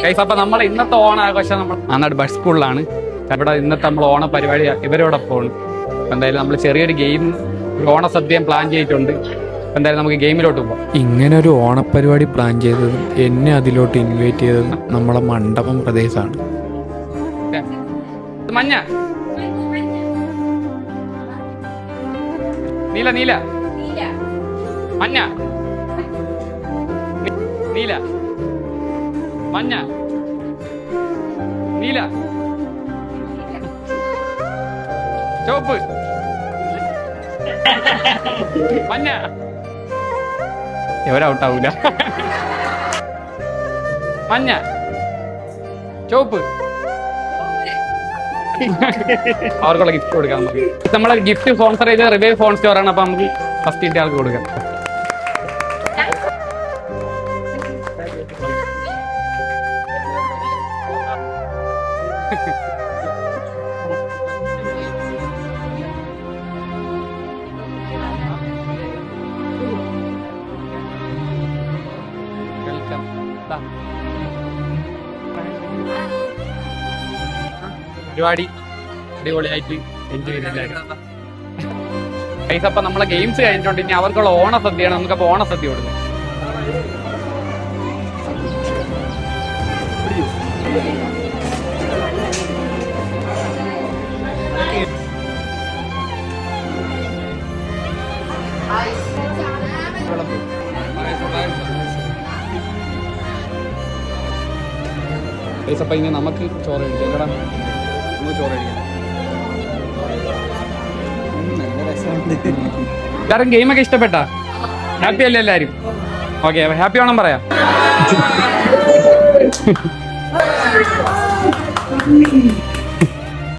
Guys, അപ്പൊ നമ്മളെ ഇന്നത്തെ ഓണാഘോഷം നമ്മൾ നന്നായിട്ട് ബസ് സ്കൂളിലാണ്. ഇവിടെ ഇന്നത്തെ നമ്മൾ ഓണ പരിപാടി ഇവരോടൊപ്പമാണ്. എന്തായാലും നമ്മൾ ചെറിയൊരു ഗെയിം, ഒരു ഓണസദ്യം പ്ലാൻ ചെയ്തിട്ടുണ്ട്. എന്തായാലും നമുക്ക് ഗെയിമിലോട്ട് പോകാം. ഇങ്ങനെ ഒരു ഓണപ്പരിപാടി പ്ലാൻ ചെയ്തതും എന്നെ അതിലോട്ട് ഇൻവൈറ്റ് ചെയ്തതും നമ്മളെ മണ്ഡപം പ്രദേശമാണ്. മഞ്ഞ, നീല, നീല, മഞ്ഞ, നീല, മഞ്ഞ, നീല, ചുവപ്പ്, മഞ്ഞ. എവരൗട്ടാവൂല. മഞ്ഞ, ചുവപ്പ്. അവർക്കുള്ള ഗിഫ്റ്റ് കൊടുക്കാം. നമുക്ക് നമ്മളെ ഗിഫ്റ്റ് സ്പോൺസർ ചെയ്ത് റിവൈവ് ഫോൺ സ്റ്റോർ ആണ്. അപ്പൊ നമുക്ക് ഫസ്റ്റ് ഇന്റെ ആൾക്ക് കൊടുക്കാം. വെൽക്കം. പരിപാടി അടിപൊളിയായിട്ട് എൻജോയ് ചെയ്തില്ലായിരുന്നു. ഗൈസ്, അപ്പൊ നമ്മളെ ഗെയിംസ് കഴിഞ്ഞിട്ടുണ്ട്. ഇനി അവർക്കുള്ള ഓണസദ്യയാണ്. നമുക്കപ്പോ ഓണസദ്യ കൊടുക്കും. ഗൈസ്, അപ്പൊ ഇനി നമുക്ക് ചോറ് കഴിക്കാം. എടാ, നമുക്ക് ചോറ് കഴിക്കാം. എല്ലാവരും ഗെയിമൊക്കെ ഇഷ്ടപ്പെട്ടാ? ഹാപ്പി അല്ലേ എല്ലാവരും? ഓക്കെ, ഹാപ്പി ഓണം പറയാം.